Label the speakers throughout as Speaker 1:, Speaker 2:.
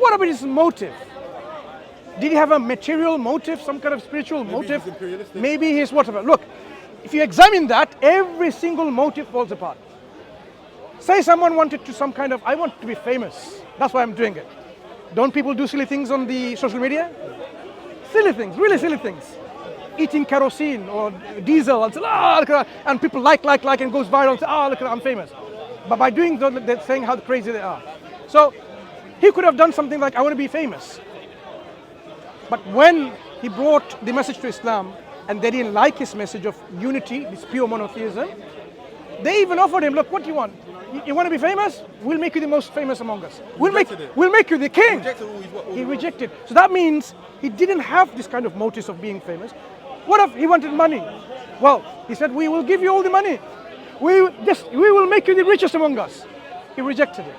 Speaker 1: what about his motive? Did he have a material motive, some kind of spiritual motive?
Speaker 2: He's imperialistic.
Speaker 1: Maybe he's whatever. Look, if you examine that, every single motive falls apart. Say someone wanted to some kind of, I want to be famous. That's why I'm doing it. Don't people do silly things on the social media? Silly things, really silly things. Eating kerosene or diesel and say, ah, look at that. And people like and goes viral and say, ah, look at that, I'm famous. But by doing that, they're saying how crazy they are. So he could have done something like, I want to be famous. But when he brought the message to Islam and they didn't like his message of unity, this pure monotheism, they even offered him, look, what do you want? You want to be famous? We'll make you the most famous among us. We'll make you the king. He rejected. So that means he didn't have this kind of motives of being famous. What if he wanted money? Well, he said, we will give you all the money. We will make you the richest among us. He rejected it.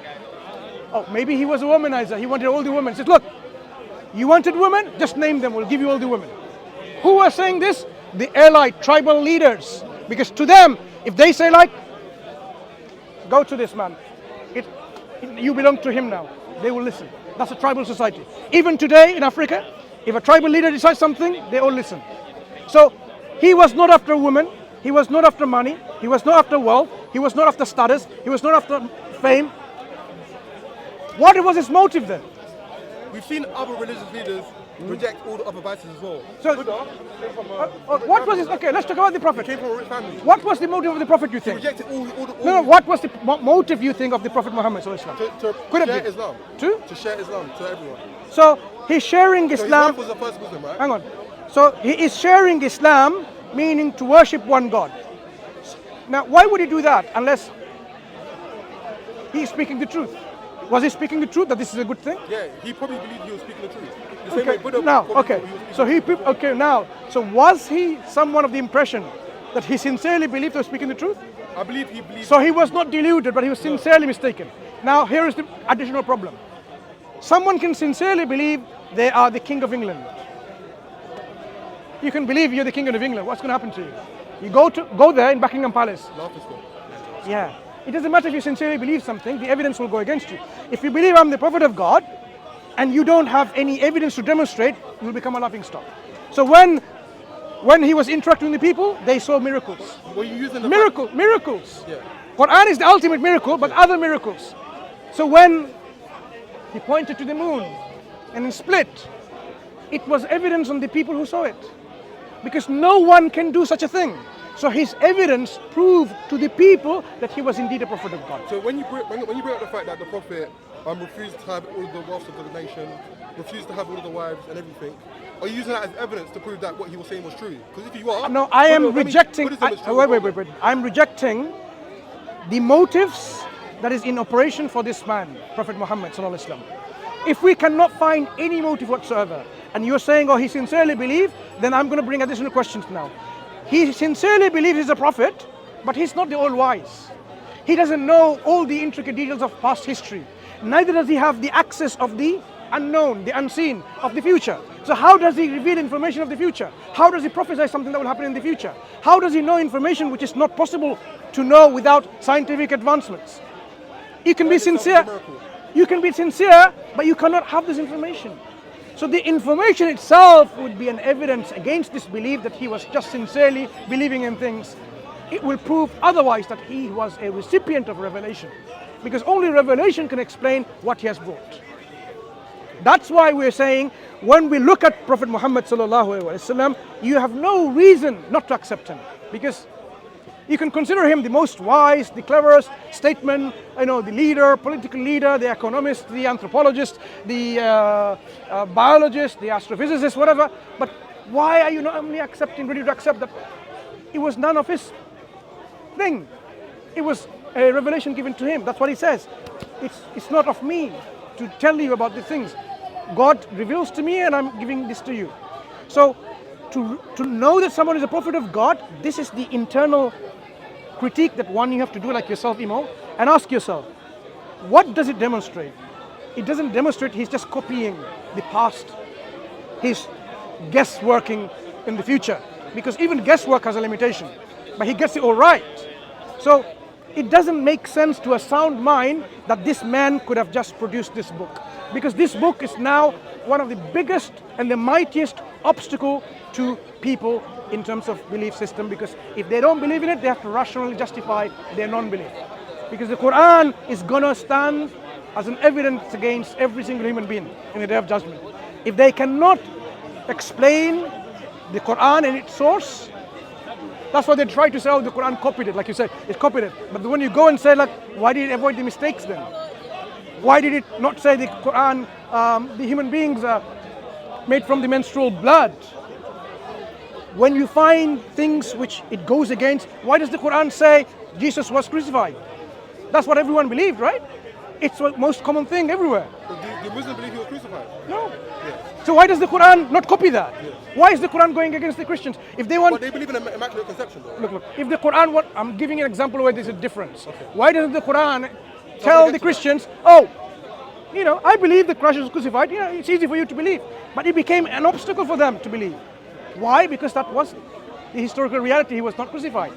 Speaker 1: Oh, maybe he was a womanizer. He wanted all the women. He said, look, you wanted women? Just name them. We'll give you all the women. Who was saying this? The allied tribal leaders. Because to them, if they say like, go to this man. You belong to him now. They will listen. That's a tribal society. Even today in Africa, if a tribal leader decides something, they all listen. So he was not after women. He was not after money. He was not after wealth. He was not after status. He was not after fame. What was his motive then?
Speaker 2: We've seen other religious leaders reject all the other vices as well.
Speaker 1: So, what was his? Okay, let's talk about the Prophet.
Speaker 2: He came from a rich family.
Speaker 1: What was the motive of the Prophet, you think?
Speaker 2: He rejected all
Speaker 1: No, what was the motive, you think, of the Prophet Muhammad sallallahu alaihi wasallam?
Speaker 2: to share Islam.
Speaker 1: To
Speaker 2: share Islam to everyone.
Speaker 1: So he's sharing Islam.
Speaker 2: So his wife was the first Muslim, right?
Speaker 1: Hang on. So he is sharing Islam, meaning to worship one God. Now, why would he do that unless he is speaking the truth? Was he speaking the truth that this is a good thing?
Speaker 2: Yeah, he probably believed he was speaking the truth. The
Speaker 1: Okay.
Speaker 2: same way Buddha
Speaker 1: Now,
Speaker 2: probably
Speaker 1: okay.
Speaker 2: thought he was
Speaker 1: So
Speaker 2: speaking the truth.
Speaker 1: So was he someone of the impression that he sincerely believed he was speaking the truth?
Speaker 2: I believe he believed.
Speaker 1: So he was not deluded, but he was sincerely mistaken. Now, here is the additional problem. Someone can sincerely believe they are the King of England. You can believe you're the King of England. What's going to happen to you? You go there in Buckingham Palace.
Speaker 2: Laugh is good.
Speaker 1: Yeah. It doesn't matter if you sincerely believe something, the evidence will go against you. If you believe I'm the Prophet of God, and you don't have any evidence to demonstrate, you will become a laughing stock. So when he was interacting with the people, they saw miracles.
Speaker 2: Were you using the
Speaker 1: Miracles.
Speaker 2: Yeah.
Speaker 1: Quran is the ultimate miracle, but other miracles. So when he pointed to the moon and it split, it was evidence on the people who saw it. Because no one can do such a thing. So his evidence proved to the people that he was indeed a prophet of God.
Speaker 2: So when you bring up the fact that the Prophet refused to have all the wealth of the nation, refused to have all of the wives and everything, are you using that as evidence to prove that what he was saying was true? Because if you are...
Speaker 1: No, I am rejecting...
Speaker 2: Wait.
Speaker 1: I'm rejecting the motives that is in operation for this man, Prophet Muhammad sallallahu alaihi wasallam. If we cannot find any motive whatsoever, and you're saying, oh, he sincerely believed, then I'm going to bring additional questions now. He sincerely believes he's a prophet, but he's not the all-wise. He doesn't know all the intricate details of past history. Neither does he have the access of the unknown, the unseen, of the future. So how does he reveal information of the future? How does he prophesy something that will happen in the future? How does he know information which is not possible to know without scientific advancements? You can be sincere. You can be sincere, but you cannot have this information. So the information itself would be an evidence against this belief that he was just sincerely believing in things. It will prove otherwise that he was a recipient of revelation. Because only revelation can explain what he has brought. That's why we're saying, when we look at Prophet Muhammad sallallahu alaihi wasallam, you have no reason not to accept him. Because you can consider him the most wise, the cleverest statesman, the leader, political leader, the economist, the anthropologist, the biologist, the astrophysicist, whatever. But why are you not only ready to accept that it was none of his thing? It was a revelation given to him. That's what he says. It's not of me to tell you about the things. God reveals to me and I'm giving this to you. So to know that someone is a prophet of God, this is the internal critique that you have to do, like yourself, Imo, and ask yourself, what does it demonstrate? It doesn't demonstrate he's just copying the past. He's guessworking in the future, because even guesswork has a limitation, but he gets it all right. So it doesn't make sense to a sound mind that this man could have just produced this book. Because this book is now one of the biggest and the mightiest obstacle to people in terms of belief system, because if they don't believe in it, they have to rationally justify their non-belief. Because the Quran is going to stand as an evidence against every single human being in the Day of Judgment. If they cannot explain the Quran and its source, that's why they try to say, oh, the Quran copied it, like you said, it copied it. But when you go and say, like, why did it avoid the mistakes then? Why did it not say the Quran, the human beings are made from the menstrual blood? When you find things which it goes against, why does the Quran say Jesus was crucified? That's what everyone believed, right? It's the most common thing everywhere.
Speaker 2: Do Muslims believe he was crucified?
Speaker 1: No.
Speaker 2: Yeah.
Speaker 1: So why does the Quran not copy that? Yeah. Why is the Quran going against the Christians? If they want,
Speaker 2: but they believe in an immaculate conception, though.
Speaker 1: Look. If the Quran, I'm giving an example where there's a difference. Okay. Why doesn't the Quran tell the Christians, oh, I believe that Christ was crucified. It's easy for you to believe, but it became an obstacle for them to believe. Why? Because that was the historical reality. He was not crucified.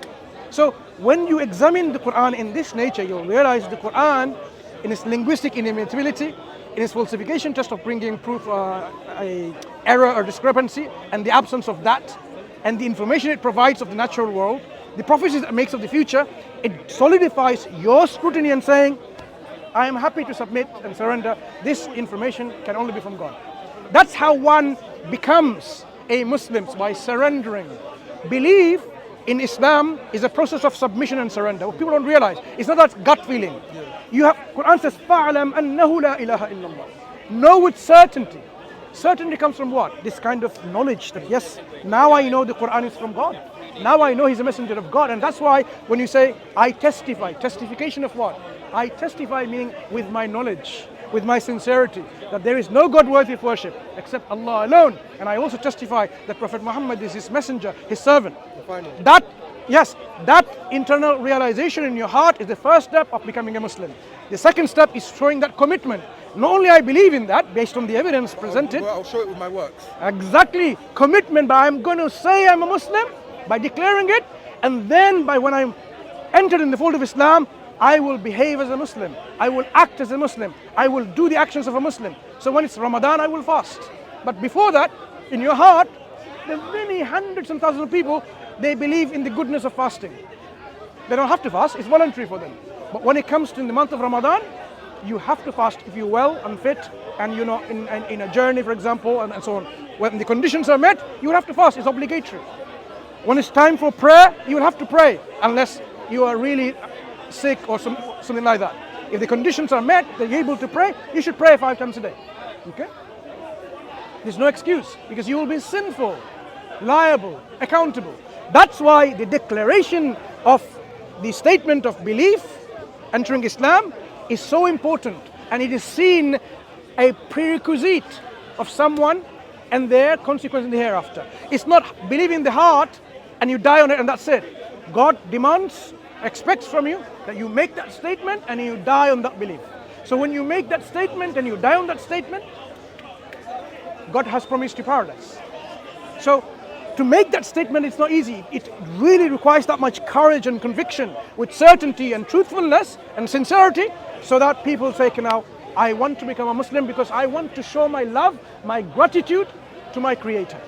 Speaker 1: So when you examine the Quran in this nature, you'll realize the Quran, in its linguistic inimitability, in its falsification test of bringing proof, a error or discrepancy, and the absence of that, and the information it provides of the natural world, the prophecies it makes of the future, it solidifies your scrutiny and saying, I am happy to submit and surrender. This information can only be from God. That's how one becomes a Muslim, by surrendering. Belief in Islam is a process of submission and surrender. What people don't realize, it's not that gut feeling. Quran says, فَعْلَمْ أَنَّهُ لَا إِلَهَ إِلَّا اللَّهِ. Know with certainty. Certainty comes from what? This kind of knowledge that yes, now I know the Quran is from God. Now I know He's a messenger of God. And that's why when you say, I testify, testification of what? I testify meaning with my knowledge, with my sincerity, that there is no God worthy of worship except Allah alone. And I also testify that Prophet Muhammad is His messenger, His servant. That internal realization in your heart is the first step of becoming a Muslim. The second step is showing that commitment. Not only I believe in that based on the evidence presented.
Speaker 2: I'll show it with my works.
Speaker 1: Exactly. Commitment, but I'm going to say I'm a Muslim by declaring it, and then by when I'm entered in the fold of Islam, I will behave as a Muslim. I will act as a Muslim. I will do the actions of a Muslim. So when it's Ramadan, I will fast. But before that, in your heart, there are many hundreds and thousands of people, they believe in the goodness of fasting. They don't have to fast, it's voluntary for them. But when it comes to the month of Ramadan, you have to fast if you're well and fit and you're not in a journey, for example, and so on. When the conditions are met, you will have to fast, it's obligatory. When it's time for prayer, you will have to pray, unless you are really sick or something like that. If the conditions are met, that you're able to pray, you should pray 5 times a day. Okay? There's no excuse, because you will be sinful, liable, accountable. That's why the declaration of the statement of belief, entering Islam, is so important, and it is seen a prerequisite of someone and their consequence in the hereafter. It's not believe in the heart and you die on it and that's it. God demands, expects from you that you make that statement and you die on that belief. So when you make that statement and you die on that statement, God has promised you paradise. So to make that statement, it's not easy. It really requires that much courage and conviction with certainty and truthfulness and sincerity, so that people say, now, I want to become a Muslim because I want to show my love, my gratitude to my Creator.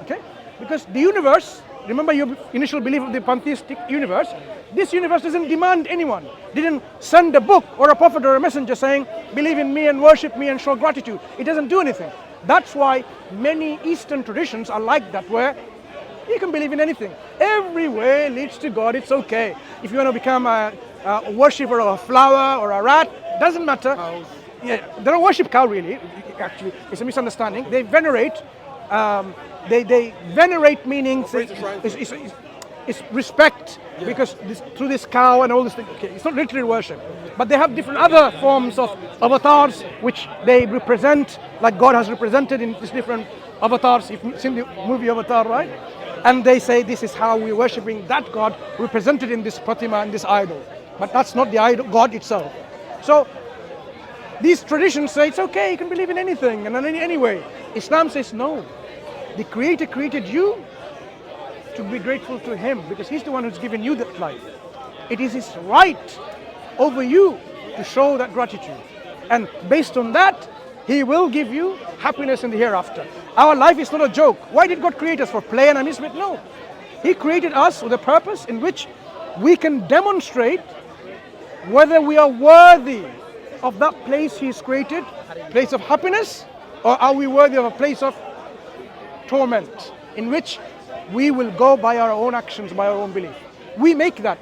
Speaker 1: Okay? Because the universe, remember your initial belief of the pantheistic universe, this universe doesn't demand anyone, didn't send a book or a prophet or a messenger saying, believe in me and worship me and show gratitude. It doesn't do anything. That's why many Eastern traditions are like that, where you can believe in anything. Every way leads to God, it's okay. If you want to become a worshipper of a flower or a rat, doesn't matter.
Speaker 2: Cows.
Speaker 1: Yeah, they don't worship cow really, actually. It's a misunderstanding. They venerate, they venerate meaning it's respect, because through this cow and all this thing, okay, it's not literary worship. But they have different other forms of avatars which they represent, like God has represented in these different avatars. You've seen the movie Avatar, right? And they say this is how we're worshipping that God represented in this pratima and this idol. But that's not the idol, God itself. So these traditions say it's okay, you can believe in anything and in any way. Islam says no. The Creator created you to be grateful to Him, because He's the one who's given you that life. It is His right over you to show that gratitude. And based on that, He will give you happiness in the hereafter. Our life is not a joke. Why did God create us? For play and amusement? No. He created us with a purpose in which we can demonstrate whether we are worthy of that place He's created, place of happiness, or are we worthy of a place of torment, in which we will go by our own actions, by our own belief. We make that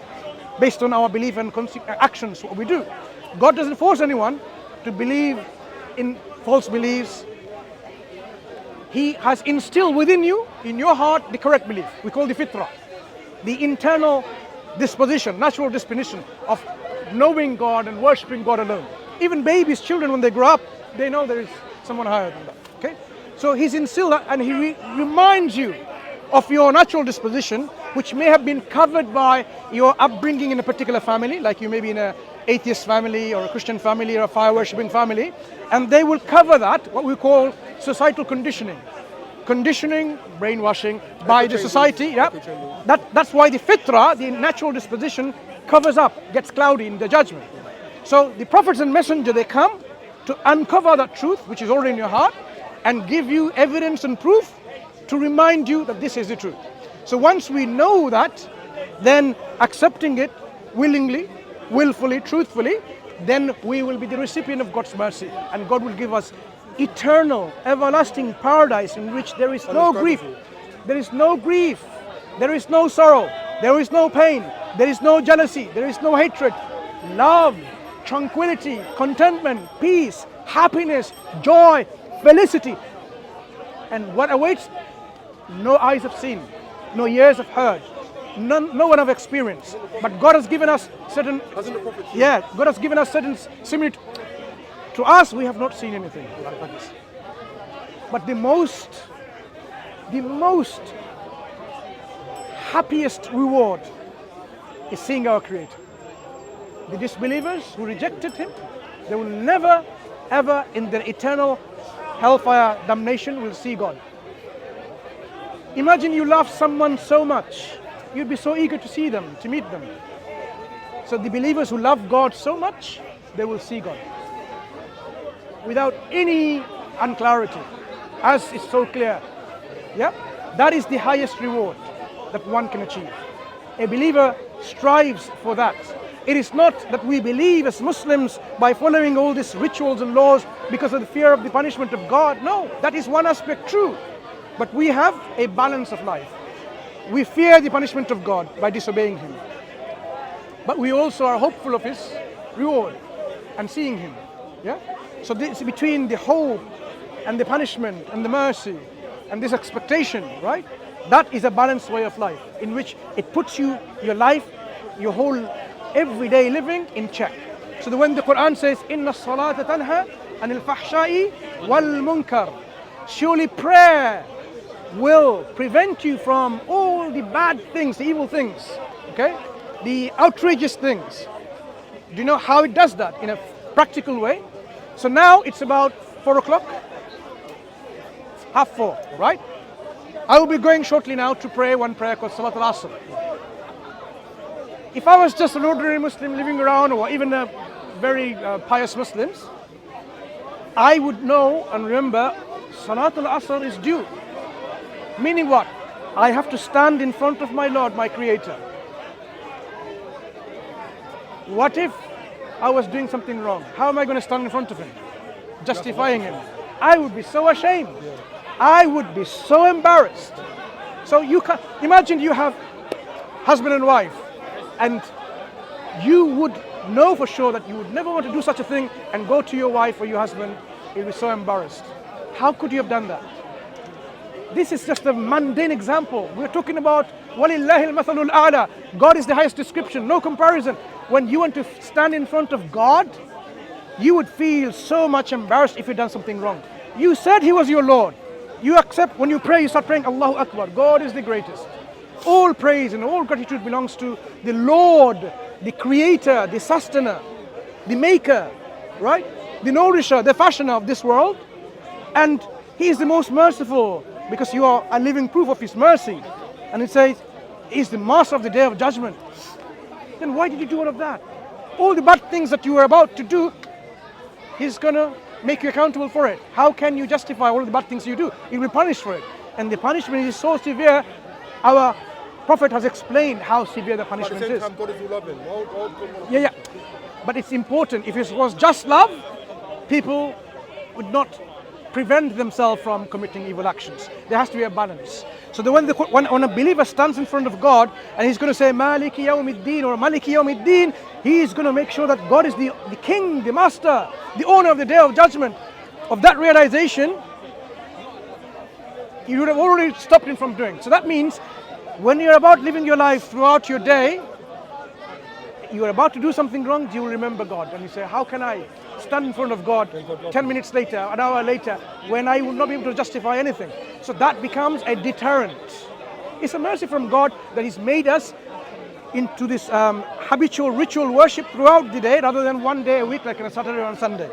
Speaker 1: based on our belief and actions, what we do. God doesn't force anyone to believe in false beliefs. He has instilled within you, in your heart, the correct belief. We call the fitrah, the internal disposition, natural disposition of knowing God and worshipping God alone. Even babies, children, when they grow up, they know there is someone higher than that. Okay? So He's instilled that, and He reminds you of your natural disposition, which may have been covered by your upbringing in a particular family, like you may be in an atheist family or a Christian family or a fire worshipping family, and they will cover that, what we call societal conditioning. Conditioning, brainwashing by the society. Yeah, that's why the fitrah, the natural disposition, covers up, gets cloudy in the judgment. So the prophets and messenger, they come to uncover that truth, which is already in your heart, and give you evidence and proof to remind you that this is the truth. So once we know that, then accepting it willingly, willfully, truthfully, then we will be the recipient of God's mercy, and God will give us eternal, everlasting paradise in which there is no grief, there is no grief, there is no sorrow, there is no pain, there is no jealousy, there is no hatred, love, tranquility, contentment, peace, happiness, joy, felicity. And what awaits, no eyes have seen, no ears have heard, no one have experienced. But God has given us certain, God has given us certain similitude. To us, we have not seen anything like this. But the most happiest reward is seeing our Creator. The disbelievers who rejected Him, they will never, ever in their eternal hellfire damnation will see God. Imagine you love someone so much, you'd be so eager to see them, to meet them. So the believers who love God so much, they will see God without any unclarity, as is so clear. Yeah, that is the highest reward that one can achieve. A believer strives for that. It is not that we believe as Muslims by following all these rituals and laws because of the fear of the punishment of God. No, that is one aspect true. But we have a balance of life. We fear the punishment of God by disobeying Him. But we also are hopeful of His reward and seeing Him. Yeah? So this between the hope and the punishment and the mercy and this expectation, right? That is a balanced way of life in which it puts you, your life, your whole everyday living in check. So that when the Quran says, "Inna as-salata tanha anil fahsha'i wal munkar," surely prayer will prevent you from all the bad things, the evil things, okay? The outrageous things. Do you know how it does that in a practical way? So now it's about 4 o'clock, 4:30, right? I will be going shortly now to pray one prayer called Salat al-Asr. If I was just an ordinary Muslim living around, or even a very pious Muslims, I would know and remember Salat al-Asr is due. Meaning what? I have to stand in front of my Lord, my Creator. What if I was doing something wrong? How am I going to stand in front of Him? Justifying Him. I would be so ashamed. I would be so embarrassed. So you can imagine you have husband and wife, and you would know for sure that you would never want to do such a thing and go to your wife or your husband. You'll be so embarrassed. How could you have done that? This is just a mundane example. We're talking about وَلِلَّهِ الْمَثَلُ الْأَعْلَى. God is the highest description, no comparison. When you want to stand in front of God, you would feel so much embarrassed if you'd done something wrong. You said He was your Lord. You accept, when you pray, you start praying, Allahu Akbar, God is the greatest. All praise and all gratitude belongs to the Lord, the Creator, the Sustainer, the Maker, right? The Nourisher, the Fashioner of this world. And He is the most merciful, because you are a living proof of His mercy. And it says, He is the Master of the Day of Judgment. Then why did you do all of that? All the bad things that you were about to do, He's gonna make you accountable for it? How can you justify all the bad things you do? You'll be punished for it. And the punishment is so severe, our Prophet has explained how severe the
Speaker 2: But at
Speaker 1: punishment
Speaker 2: the same
Speaker 1: is.
Speaker 2: time, God is all loving. Why would God want to
Speaker 1: Yeah. But it's important. If it was just love, people would not prevent themselves from committing evil actions. There has to be a balance. So that when a believer stands in front of God and he's going to say Maliki Yawmiddin or Maliki Yawmiddin, he is going to make sure that God is the king, the master, the owner of the day of judgment. Of that realization, you would have already stopped him from doing. So that means when you're about living your life throughout your day, you are about to do something wrong, you will remember God. And you say, how can I stand in front of God 10 minutes later, an hour later, when I will not be able to justify anything? So that becomes a deterrent. It's a mercy from God that He's made us into this habitual ritual worship throughout the day rather than one day a week like on a Saturday or on Sunday.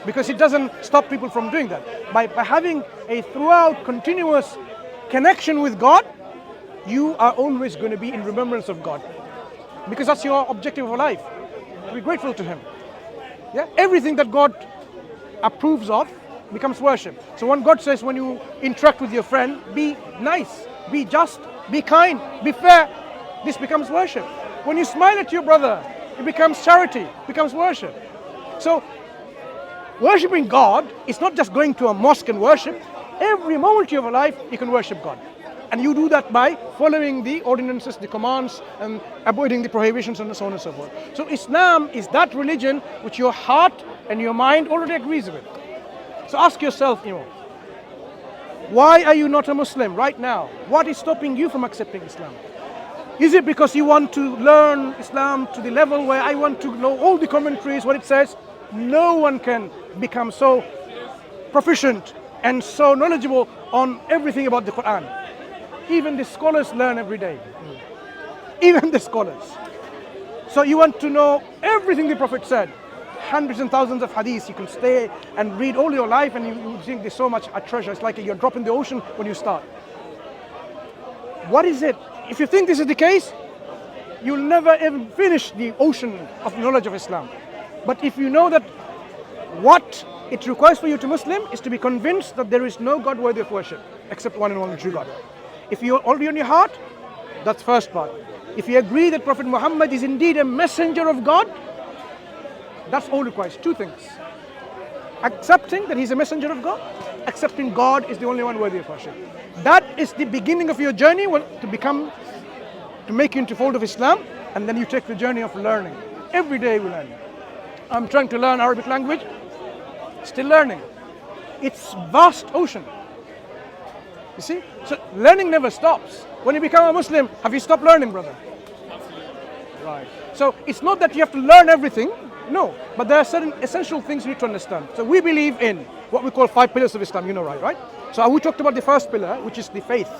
Speaker 1: Because it doesn't stop people from doing that. By having a throughout continuous connection with God, you are always going to be in remembrance of God. Because that's your objective of life. To be grateful to Him. Yeah? Everything that God approves of becomes worship. So when God says when you interact with your friend, be nice, be just, be kind, be fair, this becomes worship. When you smile at your brother, it becomes charity, becomes worship. So worshipping God is not just going to a mosque and worship. Every moment of your life, you can worship God. And you do that by following the ordinances, the commands, and avoiding the prohibitions, and so on and so forth. So Islam is that religion which your heart and your mind already agrees with. So ask yourself, why are you not a Muslim right now? What is stopping you from accepting Islam? Is it because you want to learn Islam to the level where I want to know all the commentaries, what it says? No one can become so proficient and so knowledgeable on everything about the Quran. Even the scholars learn every day. Even the scholars. So you want to know everything the Prophet said. Hundreds and thousands of hadiths. You can stay and read all your life and you think there's so much a treasure. It's like you're dropping the ocean when you start. What is it? If you think this is the case, you'll never ever finish the ocean of knowledge of Islam. But if you know that what it requires for you to Muslim is to be convinced that there is no God worthy of worship except one and only true God. If you're already on your heart, that's first part. If you agree that Prophet Muhammad is indeed a messenger of God, that's all it requires. Two things. Accepting that he's a messenger of God, accepting God is the only one worthy of worship. That is the beginning of your journey to make you into fold of Islam, and then you take the journey of learning. Every day we learn. I'm trying to learn Arabic language, still learning. It's vast ocean. You see? So learning never stops. When you become a Muslim, have you stopped learning, brother? Absolutely. Right. So it's not that you have to learn everything. No. But there are certain essential things you need to understand. So we believe in what we call 5 pillars of Islam. You know, right? So we talked about the first pillar, which is the faith.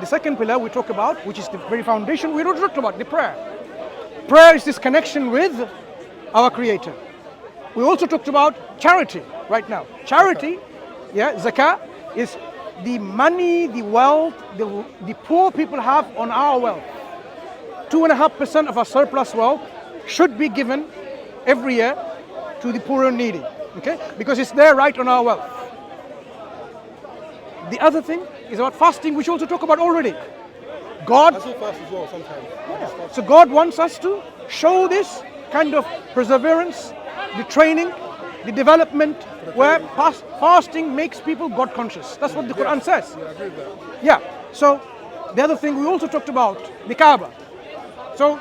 Speaker 1: The second pillar we talk about, which is the very foundation we already talked about, the prayer. Prayer is this connection with our Creator. We also talked about charity right now. Charity, zakah, is the money, the wealth, the poor people have on our wealth. 2.5% of our surplus wealth should be given every year to the poor and needy, okay? Because it's there right on our wealth. The other thing is about fasting, which we also talk about already. God,
Speaker 2: I still fast as well sometimes.
Speaker 1: so God wants us to show this kind of perseverance, the training, the development, where fasting makes people God conscious. That's what the Quran says.
Speaker 2: Yeah, I agree with that.
Speaker 1: Yeah. So the other thing we also talked about, the Kaaba. So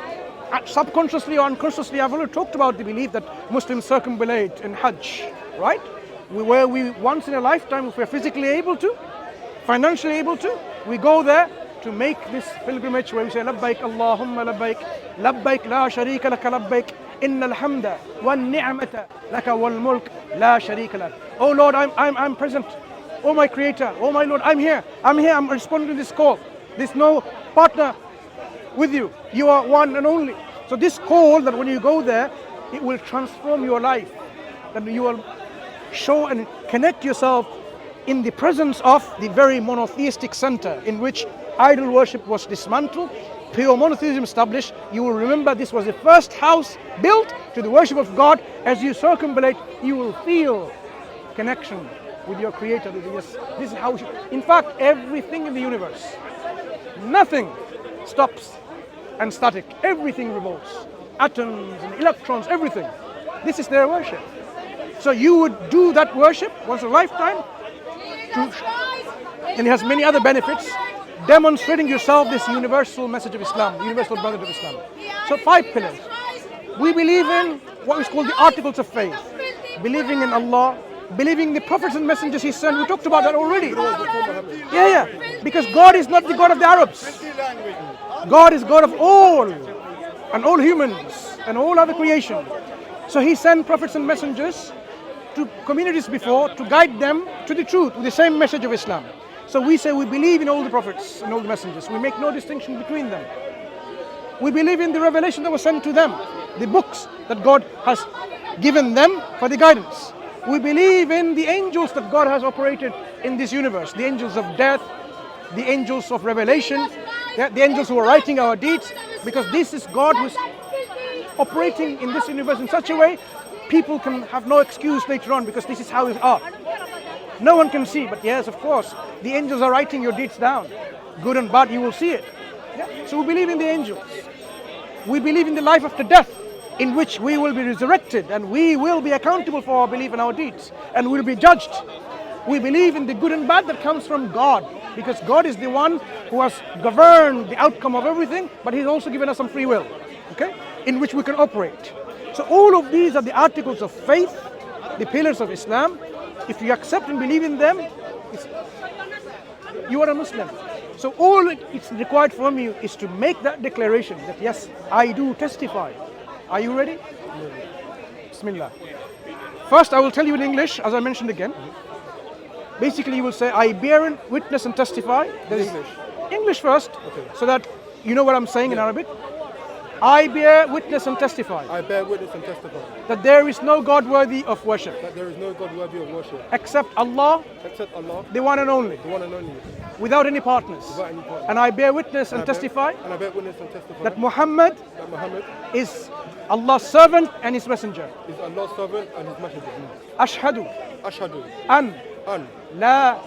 Speaker 1: subconsciously or unconsciously, I've already talked about the belief that Muslims circumambulate in Hajj, right? Where we once in a lifetime, if we're physically able to, financially able to, we go there to make this pilgrimage where we say labbaik Allahumma labbaik, labbaik la sharika laka labbaik, innal hamda wan ni'mata laka wal mulk la sharika lak. Oh Lord, I'm present. Oh my Creator, oh my Lord, I'm here, I'm responding to this call. There's no partner with you. You are one and only. So this call that when you go there, it will transform your life. That you will show and connect yourself in the presence of the very monotheistic center in which idol worship was dismantled, pure monotheism established. You will remember this was the first house built to the worship of God. As you circumambulate, you will feel connection with your Creator. Yes, this is how. In fact, everything in the universe, nothing stops and static. Everything revolves. Atoms and electrons, everything. This is their worship. So you would do that worship once a lifetime, and it has many other benefits, demonstrating yourself this universal message of Islam, the universal brotherhood of Islam. So 5 pillars. We believe in what is called the articles of faith. Believing in Allah, believing the prophets and messengers He sent. We talked about that already. Yeah. Because God is not the God of the Arabs. God is God of all, and all humans, and all other creation. So He sent prophets and messengers to communities before to guide them to the truth with the same message of Islam. So we say we believe in all the prophets and all the messengers. We make no distinction between them. We believe in the revelation that was sent to them, the books that God has given them for the guidance. We believe in the angels that God has operated in this universe, the angels of death, the angels of revelation, the angels who are writing our deeds, because this is God who's operating in this universe in such a way people can have no excuse later on, because this is how it are. No one can see, but yes, of course, the angels are writing your deeds down. Good and bad, you will see it. Yeah. So we believe in the angels. We believe in the life after death, in which we will be resurrected and we will be accountable for our belief and our deeds, and we'll be judged. We believe in the good and bad that comes from God, because God is the one who has governed the outcome of everything, but He's also given us some free will, okay, in which we can operate. So all of these are the articles of faith, the pillars of Islam. If you accept and believe in them, you are a Muslim. So all it's required from you is to make that declaration that yes, I do testify. Are you ready? Bismillah. First, I will tell you in English, as I mentioned again. Basically, you will say, I bear witness and testify. English first, okay, so that you know what I'm saying in Arabic. I bear witness and testify.
Speaker 2: I bear witness and testify.
Speaker 1: That there is no God worthy of worship.
Speaker 2: That there is no God worthy of worship.
Speaker 1: Except Allah.
Speaker 2: Except Allah.
Speaker 1: The one and only.
Speaker 2: The one and only.
Speaker 1: Without any partners.
Speaker 2: Without any partners.
Speaker 1: And I bear witness and testify.
Speaker 2: And I bear witness and testify.
Speaker 1: That Muhammad is Allah's servant and His messenger.
Speaker 2: Is Allah's servant and His messenger.
Speaker 1: Ashhadu.
Speaker 2: Ashhadu.
Speaker 1: An. لا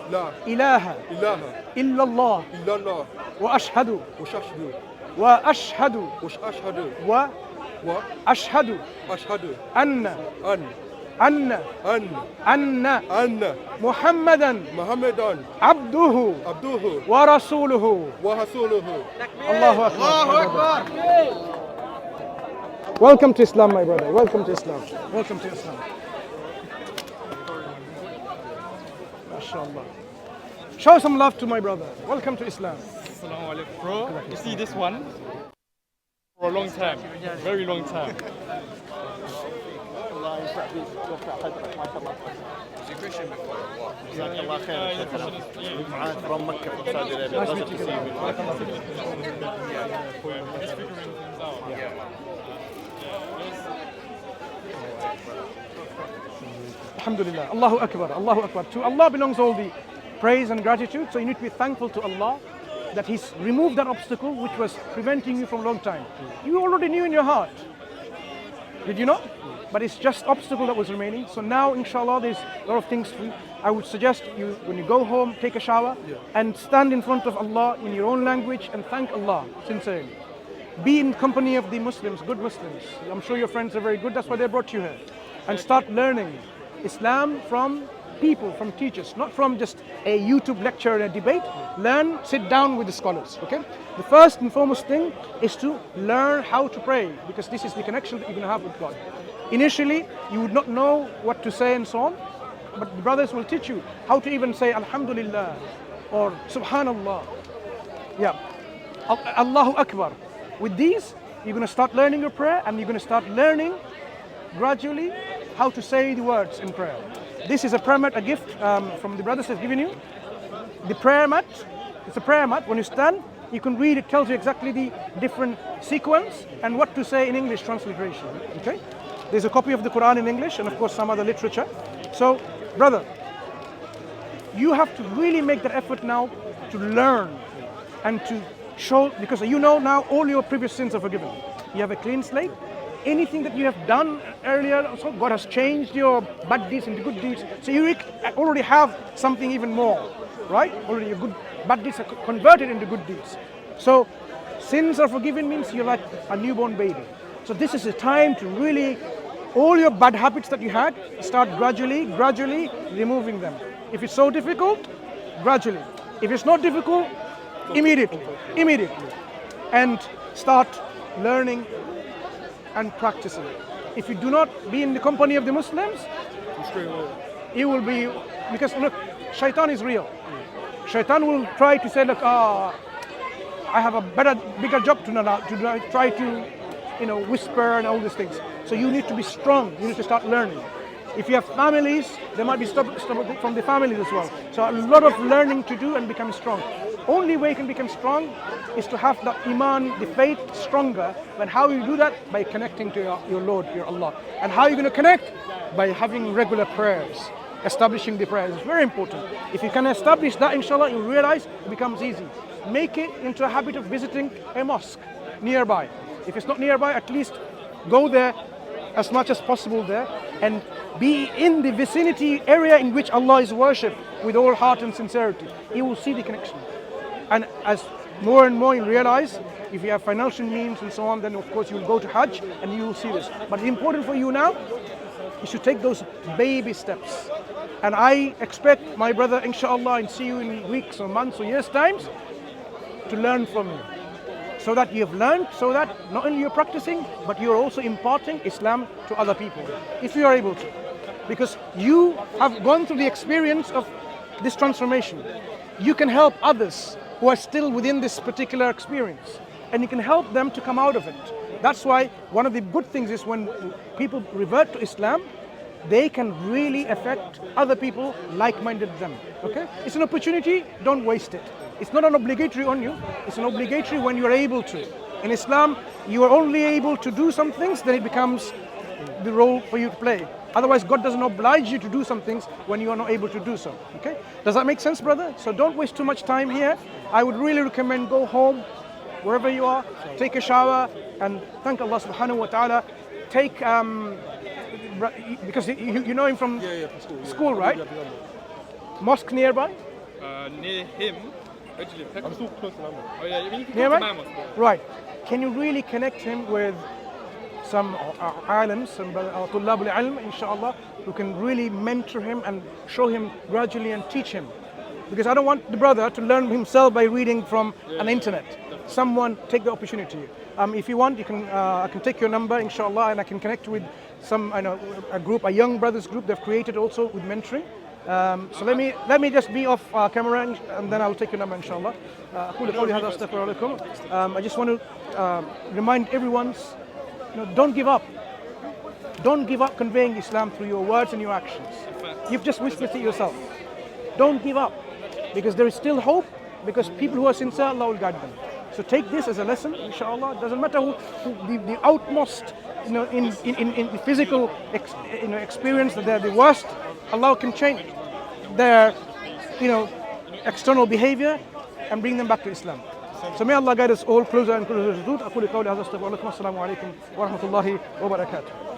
Speaker 1: إله
Speaker 2: إله
Speaker 1: إلا الله
Speaker 2: إلا الله
Speaker 1: وأشهد
Speaker 2: وأشهد
Speaker 1: وأشهد
Speaker 2: وأشهد
Speaker 1: وأشهد
Speaker 2: أشهد
Speaker 1: أن
Speaker 2: أن
Speaker 1: أن
Speaker 2: أن
Speaker 1: أن
Speaker 2: أن
Speaker 1: محمدا عبده ورسوله الله أكبر. Welcome to Islam, my brother. Welcome to Islam. Welcome to Islam. MashaAllah. Show some love to my brother. Welcome to Islam.
Speaker 3: Assalamu alaikum. Bro, you see this one? For a long time. Very long time.
Speaker 4: Was he Christian before or what? Jazakallah khair. Mu'ad from Mecca, from Saudi Arabia.
Speaker 1: Nice to meet you.
Speaker 3: He's figuring things out.
Speaker 1: Alhamdulillah. Allahu Akbar. Allahu Akbar. To Allah belongs all the praise and gratitude. So you need to be thankful to Allah that He's removed that obstacle which was preventing you from a long time. You already knew in your heart. Did you not? But it's just obstacle that was remaining. So now, inshallah, there's a lot of things for you. I would suggest you, when you go home, take a shower and stand in front of Allah in your own language and thank Allah sincerely. Be in company of the Muslims, good Muslims. I'm sure your friends are very good. That's why they brought you here. And start learning Islam from people, from teachers, not from just a YouTube lecture and a debate. Learn, sit down with the scholars, okay? The first and foremost thing is to learn how to pray, because this is the connection that you're going to have with God. Initially, you would not know what to say and so on, but the brothers will teach you how to even say Alhamdulillah or Subhanallah. Yeah, Allahu Akbar. With these, you're going to start learning your prayer, and you're going to start learning gradually how to say the words in prayer. This is a prayer mat, a gift from the brothers have given you. The prayer mat, it's a prayer mat. When you stand, you can read, it tells you exactly the different sequence and what to say in English transliteration, okay? There's a copy of the Quran in English and of course some other literature. So, brother, you have to really make that effort now to learn and to show, because you know now all your previous sins are forgiven. You have a clean slate, anything that you have done earlier, so God has changed your bad deeds into good deeds. So you already have something even more, right? Already your bad deeds are converted into good deeds. So sins are forgiven means you're like a newborn baby. So this is a time to really, all your bad habits that you had, start gradually removing them. If it's so difficult, gradually. If it's not difficult, immediately. And start learning and practicing. If you do not be in the company of the Muslims, it will be, because look, shaitan is real. Shaitan will try to say, look, I have a bigger job to try to, whisper and all these things. So you need to be strong. You need to start learning. If you have families, there might be stuff from the families as well. So a lot of learning to do and become strong. Only way you can become strong is to have the iman, the faith stronger. And how you do that? By connecting to your Lord, your Allah. And how are you going to connect? By having regular prayers, establishing the prayers. It's very important. If you can establish that, inshallah, you'll realize it becomes easy. Make it into a habit of visiting a mosque nearby. If it's not nearby, at least go there as much as possible there and be in the vicinity area in which Allah is worshipped with all heart and sincerity. You will see the connection. And as more and more you realize, if you have financial means and so on, then of course you will go to Hajj and you will see this. But it's important for you now is to take those baby steps. And I expect my brother, inshallah, and see you in weeks or months or years' times, to learn from you. So that you have learned, so that not only you're practicing, but you're also imparting Islam to other people, if you are able to. Because you have gone through the experience of this transformation. You can help others who are still within this particular experience, and you can help them to come out of it. That's why one of the good things is when people revert to Islam, they can really affect other people like-minded them. Okay? It's an opportunity, don't waste it. It's not an obligatory on you, it's an obligatory when you're able to. In Islam, you are only able to do some things, then it becomes the role for you to play. Otherwise, God doesn't oblige you to do some things when you are not able to do so. Okay? Does that make sense, brother? So don't waste too much time here. I would really recommend go home, wherever you are, take a shower, and thank Allah subhanahu wa ta'ala. Take, because you know him from school, right? Mosque nearby?
Speaker 3: Near him, actually,
Speaker 2: I'm still close to London.
Speaker 3: Oh yeah, you can
Speaker 1: Nearby?
Speaker 3: come to my mosque.
Speaker 1: Right. Can you really connect him with some alims, some tullab al-ilm, inshallah, who can really mentor him and show him gradually and teach him? Because I don't want the brother to learn himself by reading from an internet. Someone take the opportunity. If you want, you can. I can take your number, inshallah, and I can connect with some, a group, a young brothers group they've created also with mentoring. So let me just be off camera and then I'll take your number, inshallah. I just want to remind everyone, don't give up. Don't give up conveying Islam through your words and your actions. You've just witnessed it yourself. Don't give up, because there is still hope, because people who are sincere, Allah will guide them. So take this as a lesson, inshallah. It doesn't matter who the outmost, in the physical experience that they're the worst, Allah can change their, external behavior and bring them back to Islam. So may Allah guide us all closer and closer to truth. أقول قولي هذا أستغفر الله. السلام عليكم ورحمة الله وبركاته.